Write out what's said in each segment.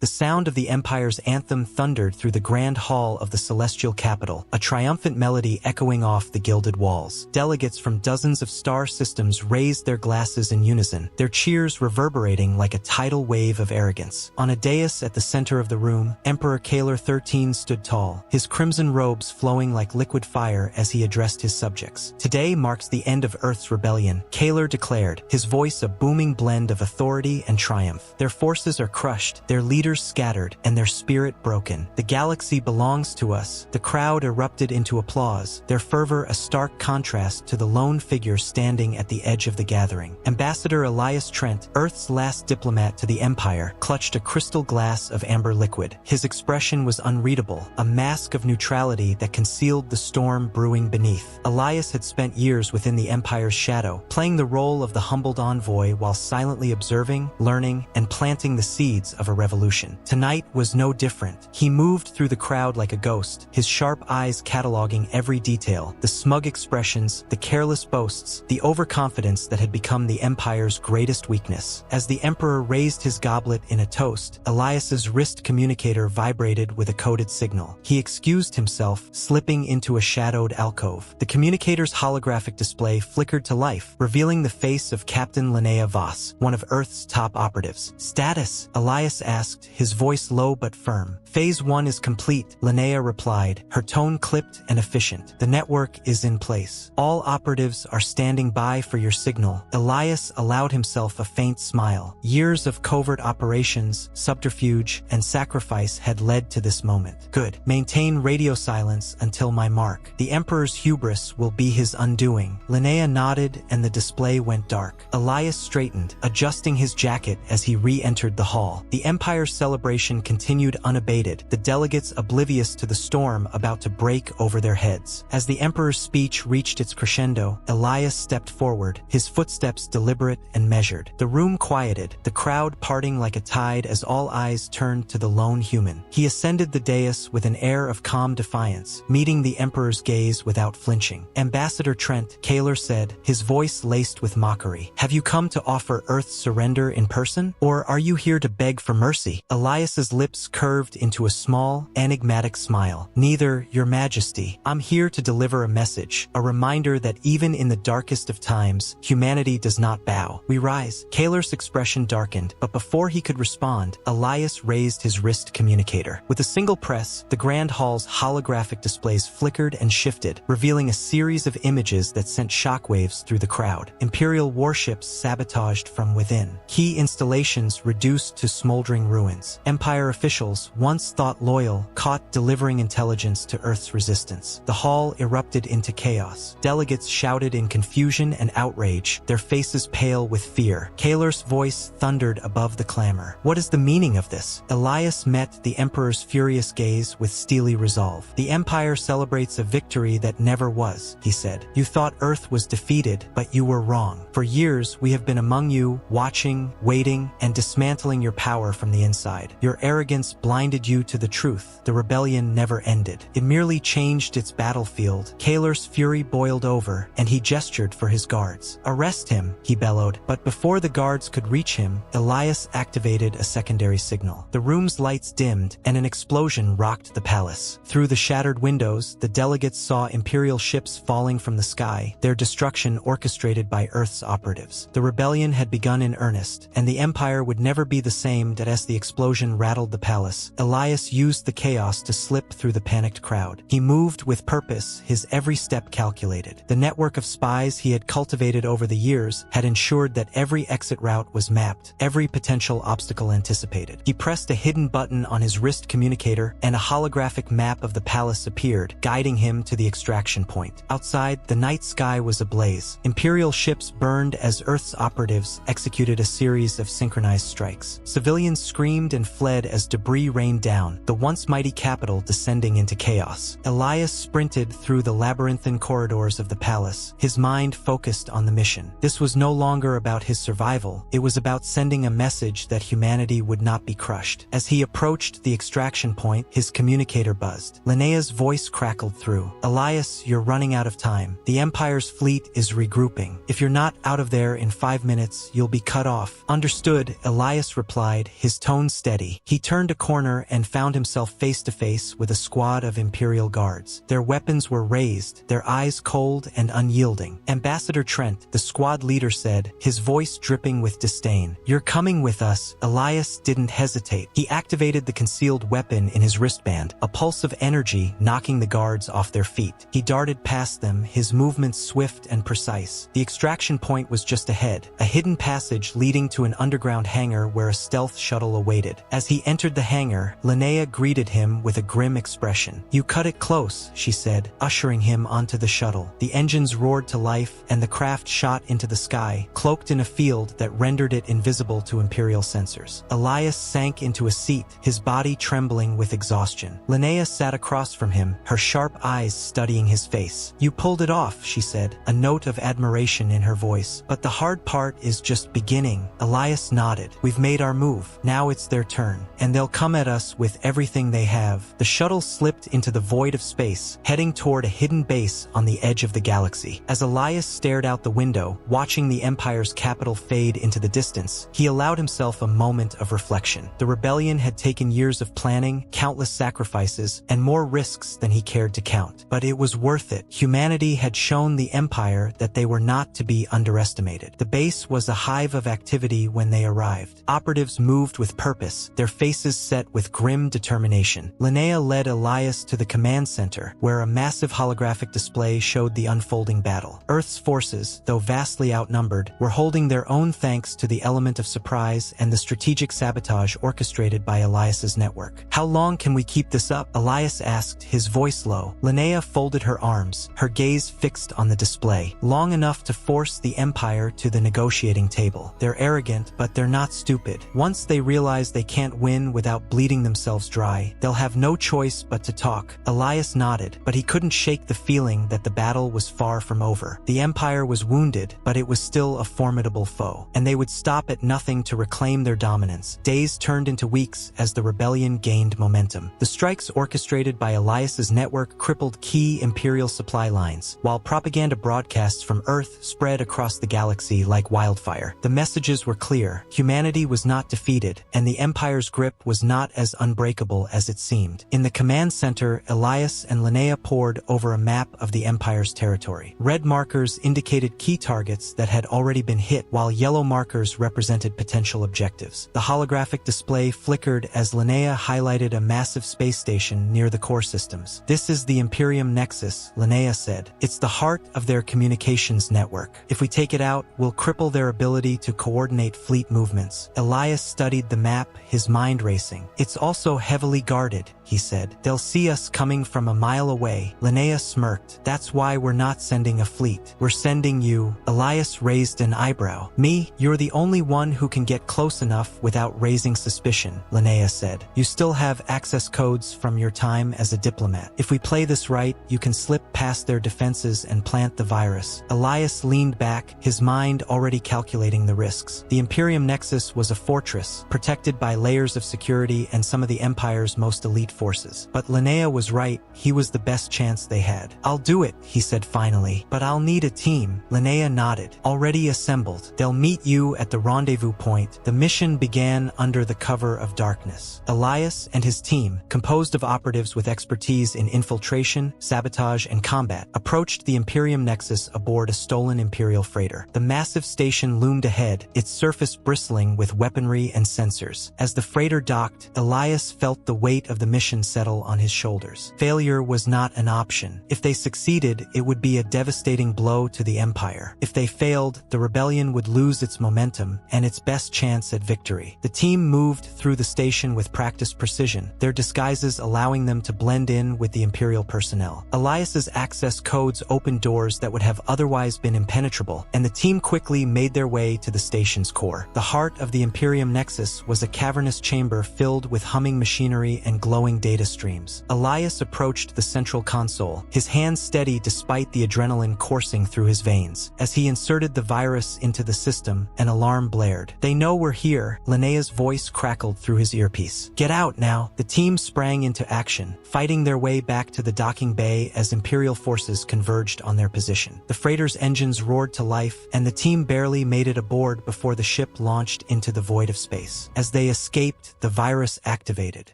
The sound of the Empire's anthem thundered through the grand hall of the celestial capital, a triumphant melody echoing off the gilded walls. Delegates from dozens of star systems raised their glasses in unison, their cheers reverberating like a tidal wave of arrogance. On a dais at the center of the room, Emperor Kaler XIII stood tall, his crimson robes flowing like liquid fire as he addressed his subjects. Today marks the end of Earth's rebellion, Kaler declared, his voice a booming blend of authority and triumph. Their forces are crushed, their leaders scattered, and their spirit broken. The galaxy belongs to us. The crowd erupted into applause, their fervor a stark contrast to the lone figure standing at the edge of the gathering. Ambassador Elias Trent, Earth's last diplomat to the Empire, clutched a crystal glass of amber liquid. His expression was unreadable, a mask of neutrality that concealed the storm brewing beneath. Elias had spent years within the Empire's shadow, playing the role of the humbled envoy while silently observing, learning, and planting the seeds of a revolution. Tonight was no different. He moved through the crowd like a ghost, his sharp eyes cataloging every detail, the smug expressions, the careless boasts, the overconfidence that had become the Empire's greatest weakness. As the Emperor raised his goblet in a toast, Elias's wrist communicator vibrated with a coded signal. He excused himself, slipping into a shadowed alcove. The communicator's holographic display flickered to life, revealing the face of Captain Linnea Voss, one of Earth's top operatives. "Status?" Elias asked, his voice low but firm. "Phase 1 is complete," Linnea replied, her tone clipped and efficient. "The network is in place. All operatives are standing by for your signal." Elias allowed himself a faint smile. Years of covert operations, subterfuge, and sacrifice had led to this moment. "Good. Maintain radio silence until my mark. The Emperor's hubris will be his undoing." Linnea nodded and the display went dark. Elias straightened, adjusting his jacket as he re-entered the hall. The Empire's celebration continued unabated, the delegates oblivious to the storm about to break over their heads. As the Emperor's speech reached its crescendo, Elias stepped forward, his footsteps deliberate and measured. The room quieted, the crowd parting like a tide as all eyes turned to the lone human. He ascended the dais with an air of calm defiance, meeting the Emperor's gaze without flinching. "Ambassador Trent," Kaler said, his voice laced with mockery, "have you come to offer Earth's surrender in person? Or are you here to beg for mercy?" Elias's lips curved into a small, enigmatic smile. "Neither, Your Majesty. I'm here to deliver a message, a reminder that even in the darkest of times, humanity does not bow. We rise." Kaler's expression darkened, but before he could respond, Elias raised his wrist communicator. With a single press, the Grand Hall's holographic displays flickered and shifted, revealing a series of images that sent shockwaves through the crowd. Imperial warships sabotaged from within. Key installations reduced to smoldering ruins. Empire officials, once thought loyal, caught delivering intelligence to Earth's resistance. The hall erupted into chaos. Delegates shouted in confusion and outrage, their faces pale with fear. Kaler's voice thundered above the clamor. "What is the meaning of this?" Elias met the Emperor's furious gaze with steely resolve. "The Empire celebrates a victory that never was," he said. "You thought Earth was defeated, but you were wrong. For years, we have been among you, watching, waiting, and dismantling your power from the inside. Your arrogance blinded you to the truth. The rebellion never ended. It merely changed its battlefield." Kaler's fury boiled over, and he gestured for his guards. "Arrest him," he bellowed, but before the guards could reach him, Elias activated a secondary signal. The room's lights dimmed, and an explosion rocked the palace. Through the shattered windows, the delegates saw Imperial ships falling from the sky, their destruction orchestrated by Earth's operatives. The rebellion had begun in earnest, and the Empire would never be the same. That as the explosion rattled the palace, Elias used the chaos to slip through the panicked crowd. He moved with purpose, his every step calculated. The network of spies he had cultivated over the years had ensured that every exit route was mapped, every potential obstacle anticipated. He pressed a hidden button on his wrist communicator, and a holographic map of the palace appeared, guiding him to the extraction point. Outside, the night sky was ablaze. Imperial ships burned as Earth's operatives executed a series of synchronized strikes. Civilians screamed and fled as debris rained down, the once mighty capital descending into chaos. Elias sprinted through the labyrinthine corridors of the palace, his mind focused on the mission. This was no longer about his survival, it was about sending a message that humanity would not be crushed. As he approached the extraction point, his communicator buzzed. Linnea's voice crackled through. "Elias, you're running out of time. The Empire's fleet is regrouping. If you're not out of there in 5 minutes, you'll be cut off." "Understood," Elias replied, his tone stone steady. He turned a corner and found himself face to face with a squad of Imperial guards. Their weapons were raised, their eyes cold and unyielding. Ambassador Trent, the squad leader, said, his voice dripping with disdain. "You're coming with us." Elias didn't hesitate. He activated the concealed weapon in his wristband, a pulse of energy knocking the guards off their feet. He darted past them, his movements swift and precise. The extraction point was just ahead, a hidden passage leading to an underground hangar where a stealth shuttle awaited. As he entered the hangar, Linnea greeted him with a grim expression. "You cut it close," she said, ushering him onto the shuttle. The engines roared to life, and the craft shot into the sky, cloaked in a field that rendered it invisible to Imperial sensors. Elias sank into a seat, his body trembling with exhaustion. Linnea sat across from him, her sharp eyes studying his face. "You pulled it off," she said, a note of admiration in her voice. "But the hard part is just beginning." Elias nodded. "We've made our move. Now it's their turn. And they'll come at us with everything they have." The shuttle slipped into the void of space, heading toward a hidden base on the edge of the galaxy. As Elias stared out the window, watching the Empire's capital fade into the distance, he allowed himself a moment of reflection. The rebellion had taken years of planning, countless sacrifices, and more risks than he cared to count. But it was worth it. Humanity had shown the Empire that they were not to be underestimated. The base was a hive of activity when they arrived. Operatives moved with purpose, their faces set with grim determination. Linnea led Elias to the command center, where a massive holographic display showed the unfolding battle. Earth's forces, though vastly outnumbered, were holding their own thanks to the element of surprise and the strategic sabotage orchestrated by Elias's network. "How long can we keep this up?" Elias asked, his voice low. Linnea folded her arms, her gaze fixed on the display. "Long enough to force the Empire to the negotiating table. They're arrogant, but they're not stupid. Once they realize they can't win without bleeding themselves dry, they'll have no choice but to talk." Elias nodded, but he couldn't shake the feeling that the battle was far from over. The Empire was wounded, but it was still a formidable foe, and they would stop at nothing to reclaim their dominance. Days turned into weeks as the rebellion gained momentum. The strikes orchestrated by Elias's network crippled key Imperial supply lines, while propaganda broadcasts from Earth spread across the galaxy like wildfire. The messages were clear. Humanity was not defeated, and the Empire's grip was not as unbreakable as it seemed. In the command center, Elias and Linnea pored over a map of the Empire's territory. Red markers indicated key targets that had already been hit, while yellow markers represented potential objectives. The holographic display flickered as Linnea highlighted a massive space station near the core systems. "This is the Imperium Nexus," Linnea said. "It's the heart of their communications network. If we take it out, we'll cripple their ability to coordinate fleet movements." Elias studied the map, his mind racing. "It's also heavily guarded," he said. "They'll see us coming from a mile away." Linnea smirked. "That's why we're not sending a fleet. We're sending you." Elias raised an eyebrow. "Me? You're the only one who can get close enough without raising suspicion," Linnea said. "You still have access codes from your time as a diplomat. If we play this right, you can slip past their defenses and plant the virus." Elias leaned back, his mind already calculating the risks. The Imperium Nexus was a fortress, protected by layers of security and some of the Empire's most elite forces. But Linnea was right, he was the best chance they had. "I'll do it," he said finally, "but I'll need a team." Linnea nodded. "Already assembled. They'll meet you at the rendezvous point." The mission began under the cover of darkness. Elias and his team, composed of operatives with expertise in infiltration, sabotage, and combat, approached the Imperium Nexus aboard a stolen Imperial freighter. The massive station loomed ahead, its surface bristling with weaponry and sensors. As the freighter docked, Elias felt the weight of the mission settle on his shoulders. Failure was not an option. If they succeeded, it would be a devastating blow to the Empire. If they failed, the rebellion would lose its momentum and its best chance at victory. The team moved through the station with practiced precision, their disguises allowing them to blend in with the Imperial personnel. Elias's access codes opened doors that would have otherwise been impenetrable, and the team quickly made their way to the station's core. The heart of the Imperium Nexus was a cavernous chamber filled with humming machinery and glowing data streams. Elias approached the central console, his hands steady despite the adrenaline coursing through his veins. As he inserted the virus into the system, an alarm blared. "They know we're here," Linnea's voice crackled through his earpiece. "Get out now." The team sprang into action, fighting their way back to the docking bay as Imperial forces converged on their position. The freighter's engines roared to life, and the team barely made it aboard before the ship launched into the void of space. As they they escaped, the virus activated.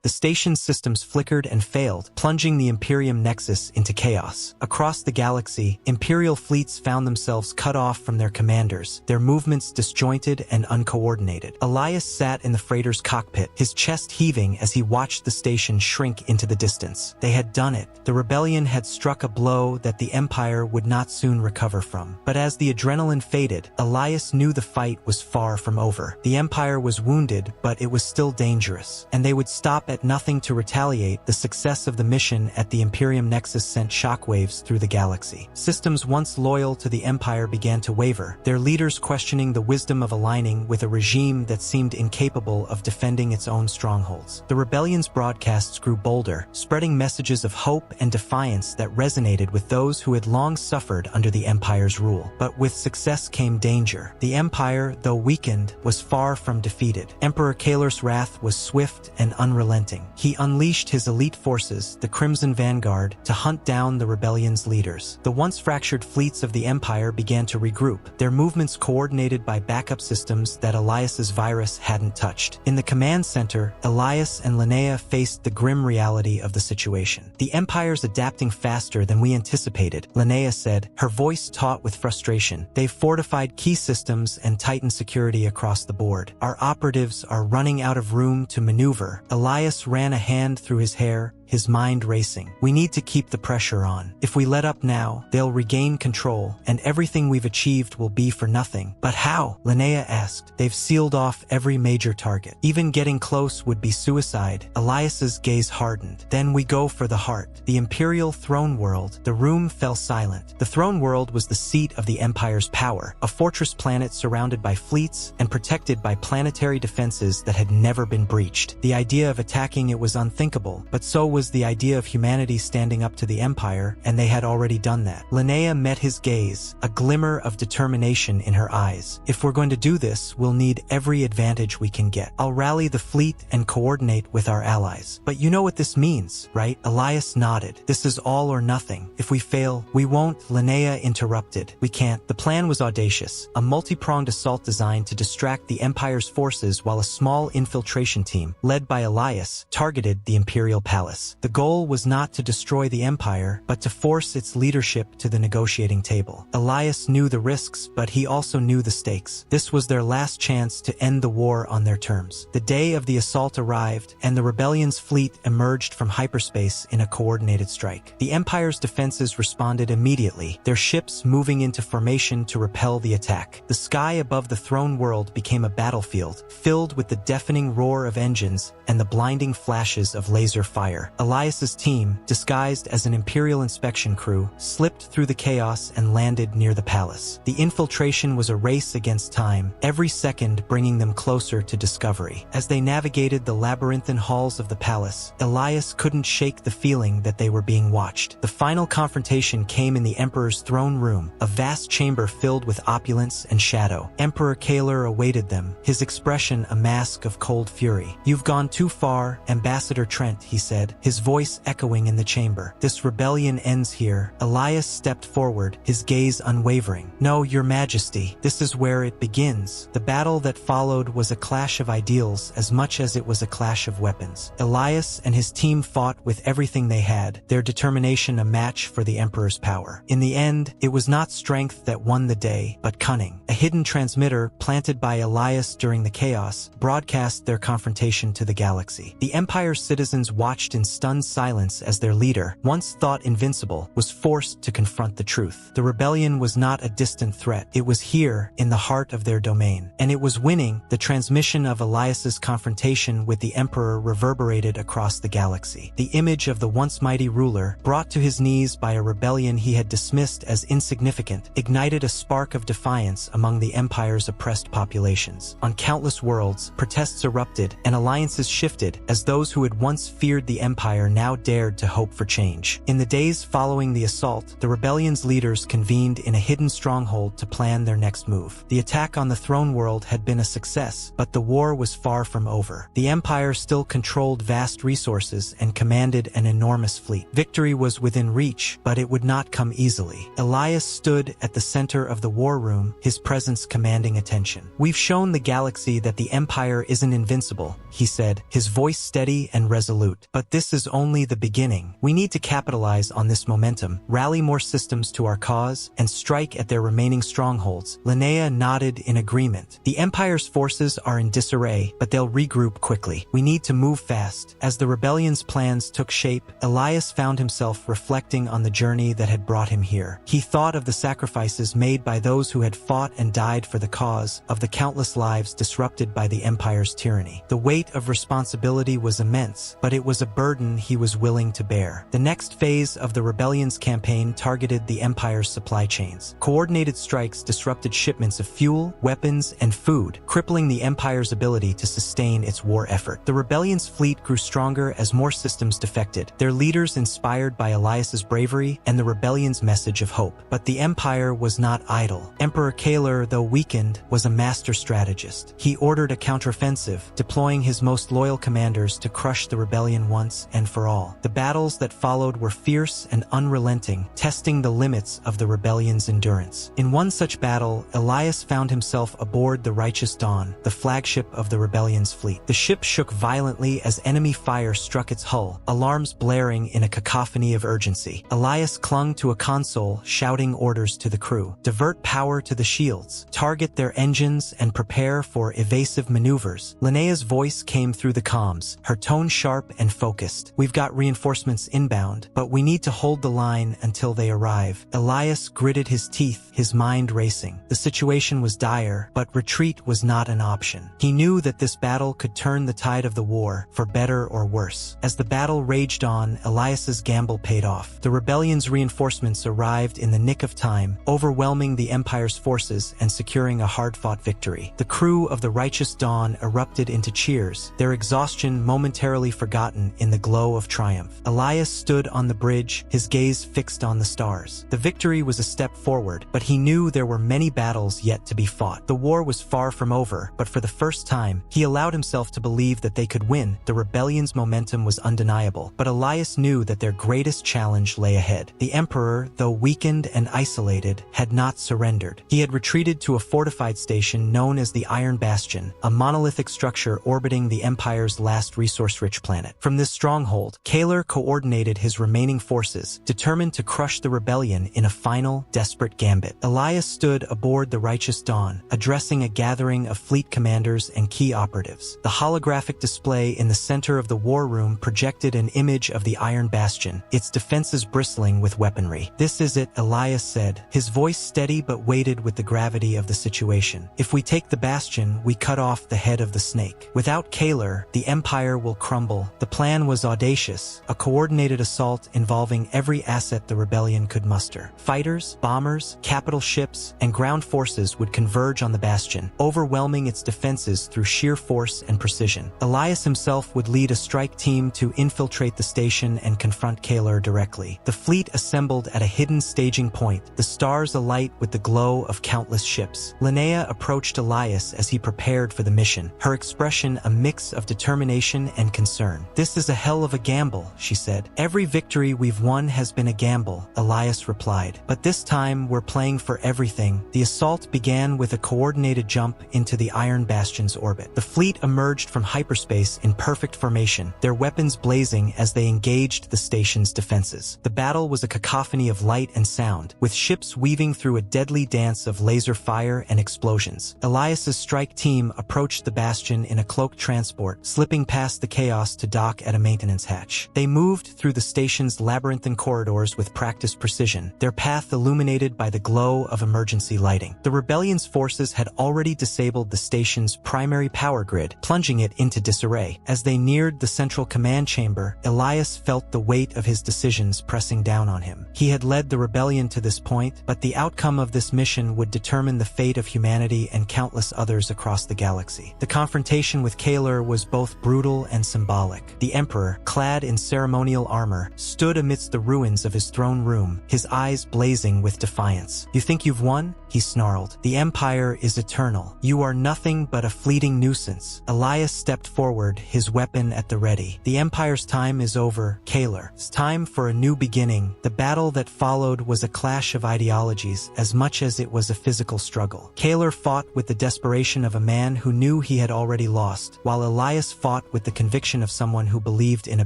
The station's systems flickered and failed, plunging the Imperium Nexus into chaos. Across the galaxy, Imperial fleets found themselves cut off from their commanders, their movements disjointed and uncoordinated. Elias sat in the freighter's cockpit, his chest heaving as he watched the station shrink into the distance. They had done it. The rebellion had struck a blow that the Empire would not soon recover from. But as the adrenaline faded, Elias knew the fight was far from over. The Empire was wounded, but it was still dangerous, and they would stop at nothing to retaliate. The success of the mission at the Imperium Nexus sent shockwaves through the galaxy. Systems once loyal to the Empire began to waver, their leaders questioning the wisdom of aligning with a regime that seemed incapable of defending its own strongholds. The rebellion's broadcasts grew bolder, spreading messages of hope and defiance that resonated with those who had long suffered under the Empire's rule. But with success came danger. The Empire, though weakened, was far from defeated. Emperor Kaler's wrath was swift and unrelenting. He unleashed his elite forces, the Crimson Vanguard, to hunt down the rebellion's leaders. The once fractured fleets of the Empire began to regroup, their movements coordinated by backup systems that Elias's virus hadn't touched. In the command center, Elias and Linnea faced the grim reality of the situation. The Empire's adapting faster than we anticipated, Linnea said, her voice taut with frustration. They've fortified key systems and tightened security across the board. Our operatives are running out of room to maneuver. Elias ran a hand through his hair, his mind racing. We need to keep the pressure on. If we let up now, they'll regain control, and everything we've achieved will be for nothing. But how? Linnea asked. They've sealed off every major target. Even getting close would be suicide. Elias's gaze hardened. Then we go for the heart. The Imperial Throne World. The room fell silent. The Throne World was the seat of the Empire's power, a fortress planet surrounded by fleets and protected by planetary defenses that had never been breached. The idea of attacking it was unthinkable, but so was the idea of humanity standing up to the Empire, and they had already done that. Linnea met his gaze, a glimmer of determination in her eyes. If we're going to do this, we'll need every advantage we can get. I'll rally the fleet and coordinate with our allies. But you know what this means, right? Elias nodded. This is all or nothing. If we fail, we won't. Linnea interrupted. We can't. The plan was audacious, a multi-pronged assault designed to distract the Empire's forces while a small infiltration team, led by Elias, targeted the Imperial Palace. The goal was not to destroy the Empire, but to force its leadership to the negotiating table. Elias knew the risks, but he also knew the stakes. This was their last chance to end the war on their terms. The day of the assault arrived, and the rebellion's fleet emerged from hyperspace in a coordinated strike. The Empire's defenses responded immediately, their ships moving into formation to repel the attack. The sky above the Throne World became a battlefield, filled with the deafening roar of engines and the blinding flashes of laser fire. Elias's team, disguised as an Imperial inspection crew, slipped through the chaos and landed near the palace. The infiltration was a race against time, every second bringing them closer to discovery. As they navigated the labyrinthine halls of the palace, Elias couldn't shake the feeling that they were being watched. The final confrontation came in the Emperor's throne room, a vast chamber filled with opulence and shadow. Emperor Kaler awaited them, his expression a mask of cold fury. "You've gone too far, Ambassador Trent," he said, his voice echoing in the chamber. "This rebellion ends here." Elias stepped forward, his gaze unwavering. "No, Your Majesty, this is where it begins." The battle that followed was a clash of ideals as much as it was a clash of weapons. Elias and his team fought with everything they had, their determination a match for the Emperor's power. In the end, it was not strength that won the day, but cunning. A hidden transmitter, planted by Elias during the chaos, broadcast their confrontation to the galaxy. The Empire's citizens watched in stunned silence as their leader, once thought invincible, was forced to confront the truth. The rebellion was not a distant threat. It was here, in the heart of their domain. And it was winning. The transmission of Elias's confrontation with the Emperor reverberated across the galaxy. The image of the once mighty ruler, brought to his knees by a rebellion he had dismissed as insignificant, ignited a spark of defiance among the Empire's oppressed populations. On countless worlds, protests erupted and alliances shifted as those who had once feared the Empire Empire now dared to hope for change. In the days following the assault, the rebellion's leaders convened in a hidden stronghold to plan their next move. The attack on the throne world had been a success, but the war was far from over. The Empire still controlled vast resources and commanded an enormous fleet. Victory was within reach, but it would not come easily. Elias stood at the center of the war room, his presence commanding attention. "We've shown the galaxy that the Empire isn't invincible," he said, his voice steady and resolute. "But this is only the beginning. We need to capitalize on this momentum, rally more systems to our cause, and strike at their remaining strongholds." Linnea nodded in agreement. "The Empire's forces are in disarray, but they'll regroup quickly. We need to move fast." As the rebellion's plans took shape, Elias found himself reflecting on the journey that had brought him here. He thought of the sacrifices made by those who had fought and died for the cause, of the countless lives disrupted by the Empire's tyranny. The weight of responsibility was immense, but it was a burden he was willing to bear. The next phase of the rebellion's campaign targeted the Empire's supply chains. Coordinated strikes disrupted shipments of fuel, weapons, and food, crippling the Empire's ability to sustain its war effort. The rebellion's fleet grew stronger as more systems defected, their leaders inspired by Elias's bravery and the rebellion's message of hope. But the Empire was not idle. Emperor Kaler, though weakened, was a master strategist. He ordered a counteroffensive, deploying his most loyal commanders to crush the rebellion once and for all. The battles that followed were fierce and unrelenting, testing the limits of the rebellion's endurance. In one such battle, Elias found himself aboard the Righteous Dawn, the flagship of the rebellion's fleet. The ship shook violently as enemy fire struck its hull, alarms blaring in a cacophony of urgency. Elias clung to a console, shouting orders to the crew. "Divert power to the shields, target their engines, and prepare for evasive maneuvers." Linnea's voice came through the comms, her tone sharp and focused. "We've got reinforcements inbound, but we need to hold the line until they arrive." Elias gritted his teeth, his mind racing. The situation was dire, but retreat was not an option. He knew that this battle could turn the tide of the war, for better or worse. As the battle raged on, Elias's gamble paid off. The rebellion's reinforcements arrived in the nick of time, overwhelming the Empire's forces and securing a hard-fought victory. The crew of the Righteous Dawn erupted into cheers, their exhaustion momentarily forgotten in the glow of triumph. Elias stood on the bridge, his gaze fixed on the stars. The victory was a step forward, but he knew there were many battles yet to be fought. The war was far from over, but for the first time, he allowed himself to believe that they could win. The rebellion's momentum was undeniable, but Elias knew that their greatest challenge lay ahead. The Emperor, though weakened and isolated, had not surrendered. He had retreated to a fortified station known as the Iron Bastion, a monolithic structure orbiting the Empire's last resource-rich planet. From this stronghold, Kaler coordinated his remaining forces, determined to crush the rebellion in a final, desperate gambit. Elias stood aboard the Righteous Dawn, addressing a gathering of fleet commanders and key operatives. The holographic display in the center of the war room projected an image of the Iron Bastion, its defenses bristling with weaponry. "This is it," Elias said, his voice steady but weighted with the gravity of the situation. "If we take the Bastion, we cut off the head of the snake. Without Kaler, the Empire will crumble." The plan was audacious, a coordinated assault involving every asset the rebellion could muster. Fighters, bombers, capital ships, and ground forces would converge on the Bastion, overwhelming its defenses through sheer force and precision. Elias himself would lead a strike team to infiltrate the station and confront Kaler directly. The fleet assembled at a hidden staging point, the stars alight with the glow of countless ships. Linnea approached Elias as he prepared for the mission, her expression a mix of determination and concern. "This is a hell of a gamble," she said. "Every victory we've won has been a gamble," Elias replied. "But this time we're playing for everything." The assault began with a coordinated jump into the Iron Bastion's orbit. The fleet emerged from hyperspace in perfect formation, their weapons blazing as they engaged the station's defenses. The battle was a cacophony of light and sound, with ships weaving through a deadly dance of laser fire and explosions. Elias's strike team approached the Bastion in a cloaked transport, slipping past the chaos to dock at a maintenance hatch. They moved through the station's labyrinthine corridors with practiced precision, their path illuminated by the glow of emergency lighting. The rebellion's forces had already disabled the station's primary power grid, plunging it into disarray. As they neared the central command chamber, Elias felt the weight of his decisions pressing down on him. He had led the rebellion to this point, but the outcome of this mission would determine the fate of humanity and countless others across the galaxy. The confrontation with Kaler Kaler was both brutal and symbolic. The Emperor, clad in ceremonial armor, stood amidst the ruins of his throne room, his eyes blazing with defiance. "You think you've won?" he snarled. "The Empire is eternal. You are nothing but a fleeting nuisance." Elias stepped forward, his weapon at the ready. "The Empire's time is over, Kaler. It's time for a new beginning." The battle that followed was a clash of ideologies as much as it was a physical struggle. Kaler fought with the desperation of a man who knew he had already lost, while Elias fought with the conviction of someone who believed in a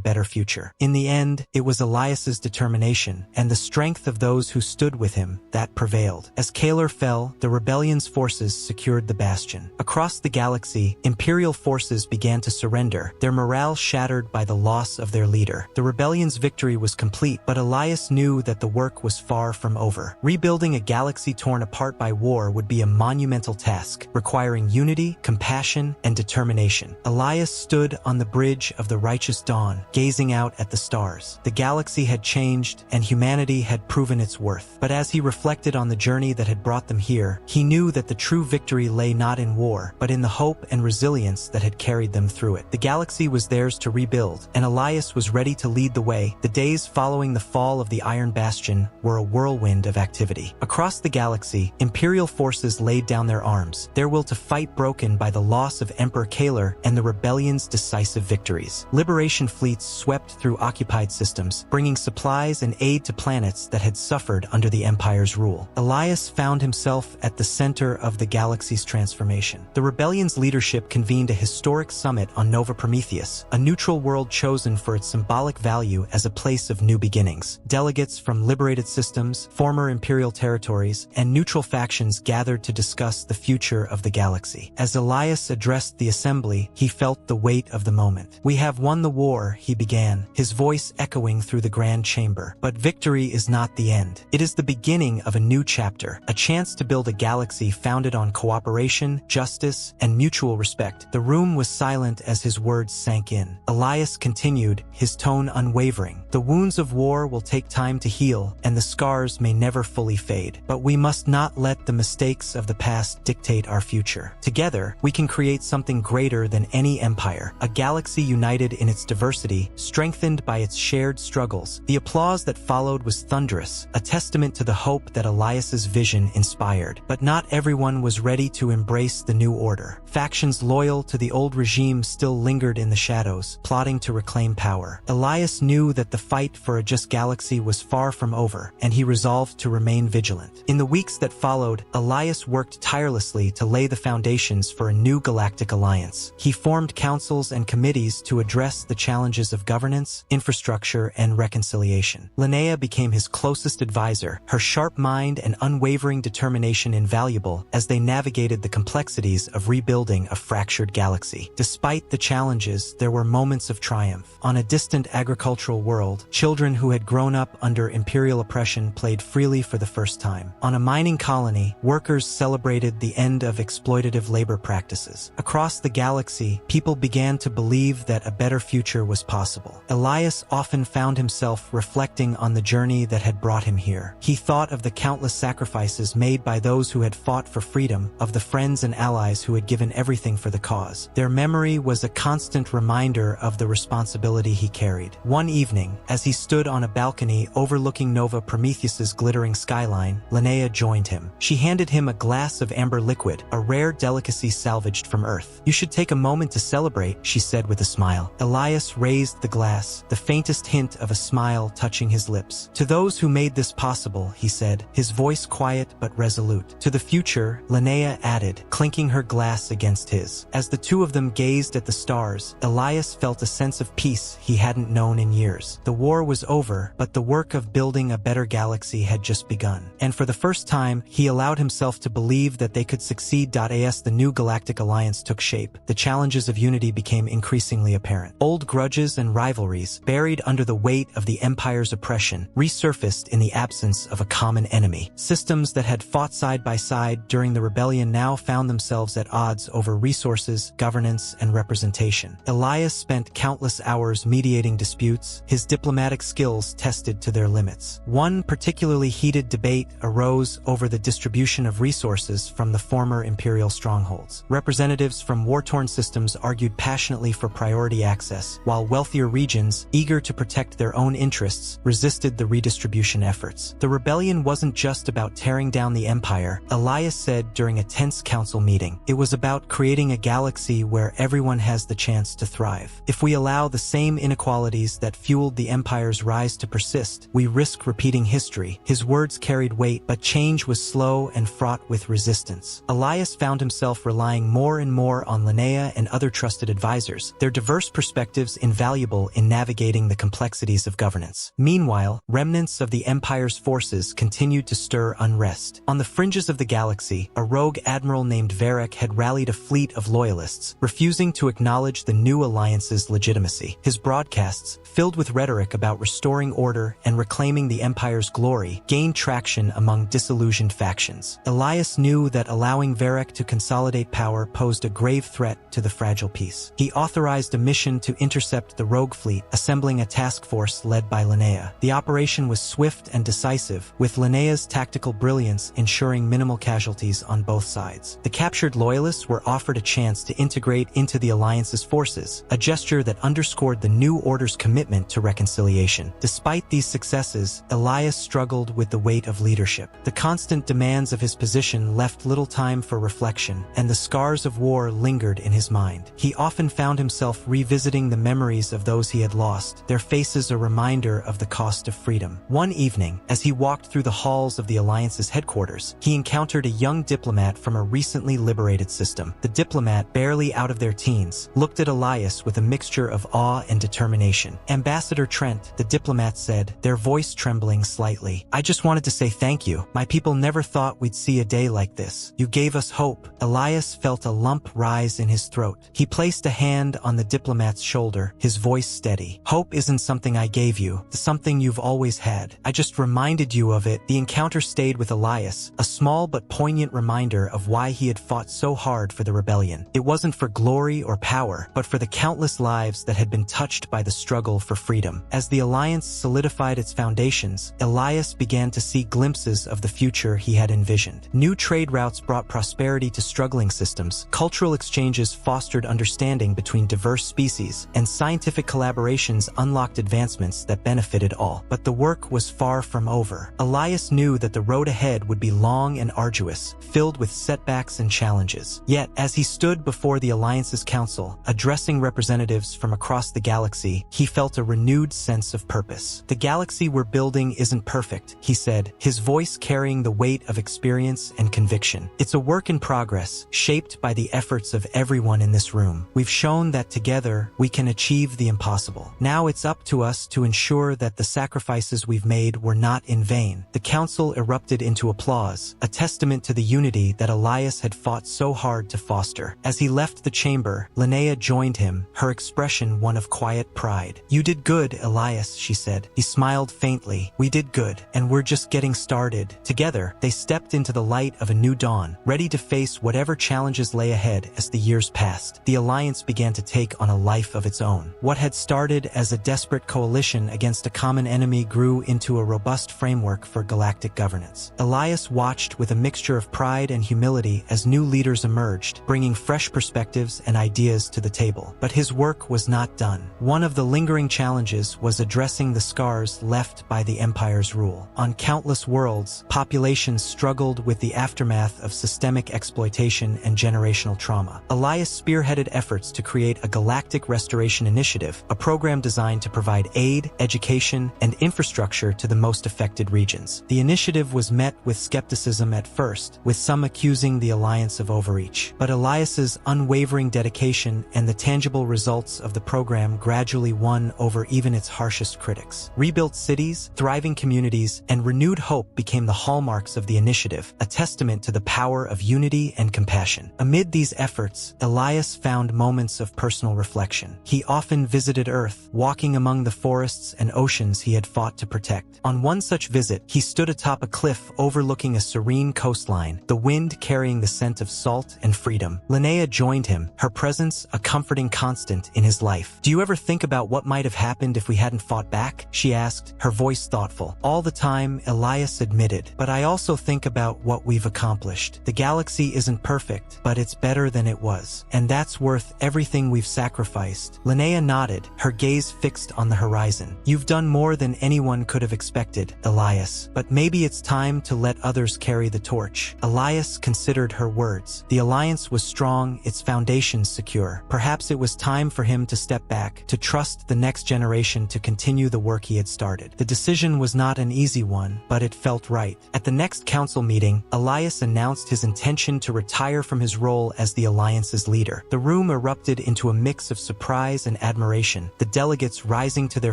better future. In the end, it was Elias's determination and the strength of those who stood with him that prevailed. As Kaler fell, the rebellion's forces secured the bastion. Across the galaxy, Imperial forces began to surrender, their morale shattered by the loss of their leader. The rebellion's victory was complete, but Elias knew that the work was far from over. Rebuilding a galaxy torn apart by war would be a monumental task, requiring unity, compassion, and determination. Elias stood on the bridge of the righteous dawn, gazing out at the stars. The galaxy had changed, and humanity had proven its worth. But as he reflected on the journey that had brought them here, he knew that the true victory lay not in war, but in the hope and resilience that had carried them through it. The galaxy was theirs to rebuild, and Elias was ready to lead the way. The days following the fall of the Iron Bastion were a whirlwind of activity. Across the galaxy, Imperial forces laid down their arms, their will to fight broken by the loss of Emperor Kaler and the rebellion's decisive victories. Liberation fleets swept through occupied systems, bringing supplies and aid to planets that had suffered under the Empire's rule. Elias found himself at the center of the galaxy's transformation. The rebellion's leadership convened a historic summit on Nova Prometheus, a neutral world chosen for its symbolic value as a place of new beginnings. Delegates from liberated systems, former Imperial territories, and neutral factions gathered to discuss the future of the galaxy. As Elias addressed the assembly, he felt the weight of the moment. "We have won the war," he began, his voice echoing through the grand chamber. "But victory is not the end. It is the beginning of a new chapter, a chance to build a galaxy founded on cooperation, justice, and mutual respect." The room was silent as his words sank in. Elias continued, his tone unwavering. "The wounds of war will take time to heal, and the scars may never fully fade. But we must not let the mistakes of the past dictate our future. Together, we can create something greater than any empire, a galaxy united in its diversity, strengthened by its shared struggles." The applause that followed was thunderous, a testament to the hope that Elias's vision inspired. But not everyone was ready to embrace the new order. Factions loyal to the old regime still lingered in the shadows, plotting to reclaim power. Elias knew that the fight for a just galaxy was far from over, and he resolved to remain vigilant. In the weeks that followed, Elias worked tirelessly to lay the foundations for a new galactic alliance. He formed councils and committees to address the challenges of governance, infrastructure, and reconciliation. Linnea became his closest advisor, her sharp mind and unwavering determination invaluable as they navigated the complexities of rebuilding a fractured galaxy. Despite the challenges, there were moments of triumph. On a distant agricultural world, children who had grown up under Imperial oppression played freely for the first time. On a mining colony, workers celebrated the end of exploitative labor practices. Across the galaxy, people began to believe that a better future was possible. Elias often found himself reflecting on the journey that had brought him here. He thought of the countless sacrifices made by those who had fought for freedom, of the friends and allies who had given everything for the cause. Their memory was a constant reminder of the responsibility he carried. One evening, as he stood on a balcony overlooking Nova Prometheus's glittering skyline, Linnea joined him. She handed him a glass of amber liquid, a rare delicacy salvaged from Earth. "You should take a moment to celebrate," she said with a smile. Elias raised the glass, the faintest hint of a smile touching his lips. "To those who made this possible," he said, his voice quiet but resolute. "To the future," Linnea added, clinking her glass against his. As the two of them gazed at the stars, Elias felt a sense of peace he hadn't known in years. The war was over, but the work of building a better galaxy had just begun. And for the first time, he allowed himself to believe that they could succeed. As the new galactic alliance took shape, the challenges of unity became increasingly apparent. Old grudges and rivalries, buried under the weight of the Empire's oppression, resurfaced in the absence of a common enemy. Systems that had fought side by side during the rebellion now found themselves at odds over resources, governance, and representation. Elias spent countless hours mediating disputes, his diplomatic skills tested to their limits. One particularly heated debate arose over the distribution of resources from the former Imperial strongholds. Representatives from war-torn systems argued passionately for priority access, while wealthier regions, eager to protect their own interests, resisted the redistribution efforts. The rebellion wasn't just about tearing down the empire, Elias said during a tense council meeting. It was about creating a galaxy where everyone has the chance to thrive. If we allow the same inequalities that fueled the empire's rise to persist, we risk repeating history. His words carried weight, but change was slow and fraught with resistance. Elias found himself relying more and more on Linnea and other trusted advisors, their diverse perspectives invaluable in navigating the complexities of governance. Meanwhile, remnants of the Empire's forces continued to stir unrest. On the fringes of the galaxy, a rogue admiral named Varric had rallied a fleet of loyalists, refusing to acknowledge the new alliance's legitimacy. His broadcasts, filled with rhetoric about restoring order and reclaiming the Empire's glory, gained traction among disillusioned factions. Elias knew that allowing Varric to consolidate power posed a grave threat to the fragile peace. He authorized a mission to intercept the rogue fleet, assembling a task force led by Linnea. The operation was swift and decisive, with Linnea's tactical brilliance ensuring minimal casualties on both sides. The captured loyalists were offered a chance to integrate into the Alliance's forces, a gesture that underscored the new order's commitment to reconciliation. Despite these successes, Elias struggled with the weight of leadership. The constant demands of his position left little time for reflection, and the scars of war lingered in his mind. He often found himself revisiting the memories of those he had lost, their faces a reminder of the cost of freedom. One evening, as he walked through the halls of the Alliance's headquarters, he encountered a young diplomat from a recently liberated system. The diplomat, barely out of their teens, looked at Elias with a mixture of awe and determination. "Ambassador Trent," the diplomat said, their voice trembling slightly. "I just wanted to say thank you. My people never thought we'd see a day like this. You gave us hope." Elias felt a lump rise in his throat. He placed a hand on the diplomat's shoulder, his voice steady. "Hope isn't something I gave you, it's something you've always had. I just reminded you of it." The encounter stayed with Elias, a small but poignant reminder of why he had fought so hard for the rebellion. It wasn't for glory or power, but for the countless lives that had been touched by the struggle for freedom. As the Alliance solidified its foundations, Elias began to see glimpses of the future he had envisioned. New trade routes brought prosperity to struggling systems, cultural exchanges fostered understanding between diverse species, and scientific collaborations unlocked advancements that benefited all. But the work was far from over. Elias knew that the road ahead would be long and arduous, filled with setbacks and challenges. Yet, as he stood before the Alliance's council, addressing representatives from across the galaxy, he felt a renewed sense of purpose. "The galaxy we're building isn't perfect," he said, his voice carrying the weight of experience and conviction. "It's a work in progress, shaped by the efforts of everyone in this room. We've shown that together we can achieve the impossible. Now it's up to us to ensure that the sacrifices we've made were not in vain." The council erupted into applause, a testament to the unity that Elias had fought so hard to foster. As he left the chamber, Linnea joined him, her expression one of quiet pride. "You did good, Elias," she said. He smiled faintly. "We did good, and we're just getting started." Together, they stepped into the light of a new dawn, ready to face whatever challenges lay ahead. As the years passed, the Alliance began to take on a life of its own. What had started as a desperate coalition against a common enemy grew into a robust framework for galactic governance. Elias watched with a mixture of pride and humility as new leaders emerged, bringing fresh perspectives and ideas to the table. But his work was not done. One of the lingering challenges was addressing the scars left by the Empire's rule. On countless worlds, populations struggled with the aftermath of systemic exploitation and generational trauma. Elias spearheaded efforts to create a Galactic Restoration Initiative, a program designed to provide aid, education, and infrastructure to the most affected regions. The initiative was met with skepticism at first, with some accusing the Alliance of overreach. But Elias's unwavering dedication and the tangible results of the program gradually won over even its harshest critics. Rebuilt cities, thriving communities, and renewed hope became the hallmarks of the initiative, a testament to the power of unity and compassion. Amid these efforts, Elias found moments of personal reflection. He often visited Earth, walking among the forests and oceans he had fought to protect. On one such visit, he stood atop a cliff overlooking a serene coastline, the wind carrying the scent of salt and freedom. Linnea joined him, her presence a comforting constant in his life. "Do you ever think about what might have happened if we hadn't fought back?" she asked, her voice thoughtful. "All the time," Elias admitted, "but I also think about what we've accomplished. The galaxy isn't perfect, but it's better than it was." And that's worth everything we've sacrificed. Linnea nodded, her gaze fixed on the horizon. You've done more than anyone could have expected, Elias. But maybe it's time to let others carry the torch. Elias considered her words. The alliance was strong, its foundations secure. Perhaps it was time for him to step back, to trust the next generation to continue the work he had started. The decision was not an easy one, but it felt right. At the next council meeting, Elias announced his intention to retire from his role as the alliance's leader. The room erupted into a mix of surprise and admiration, the delegates rising to their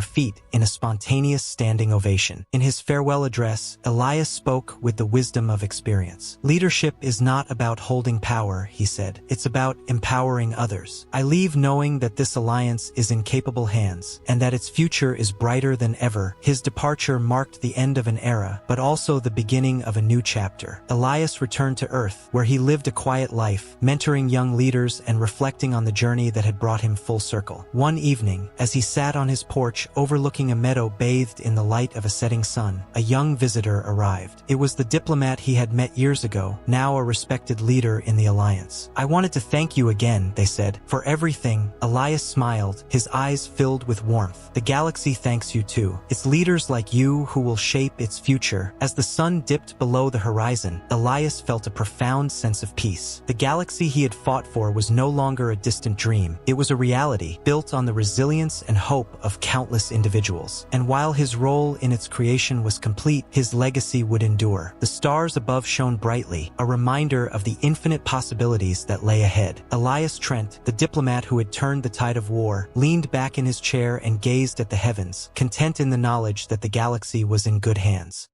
feet in a spontaneous standing ovation. In his farewell address, Elias spoke with the wisdom of experience. Leadership is not about holding power, he said. It's about empowering others. I leave knowing that this alliance is in capable hands, and that its future is brighter than ever. His departure marked the end of an era, but also the beginning of a new chapter. Elias returned to Earth, where he lived a quiet life, mentoring young leaders and reflecting on the journey that had brought him full circle. One evening, as he sat on his porch overlooking a meadow bathed in the light of a setting sun, a young visitor arrived. It was the diplomat he had met years ago, now a respected leader in the alliance. I wanted to thank you again, they said, for everything. Elias smiled, his eyes filled with warmth. The galaxy thanks you too. It's leaders like you who will shape its future. As the sun dipped below the horizon, Elias felt a profound sense of peace. The galaxy he had fought for was no longer a distant dream. It was a reality, built on the resilience and hope of countless individuals. And while his role in its creation was complete, his legacy would endure. The stars above shone brightly, a reminder of the infinite possibilities that lay ahead. Elias Trent, the diplomat who had turned the tide of war, leaned back in his chair and gazed at the heavens, content in the knowledge that the galaxy was in good hands.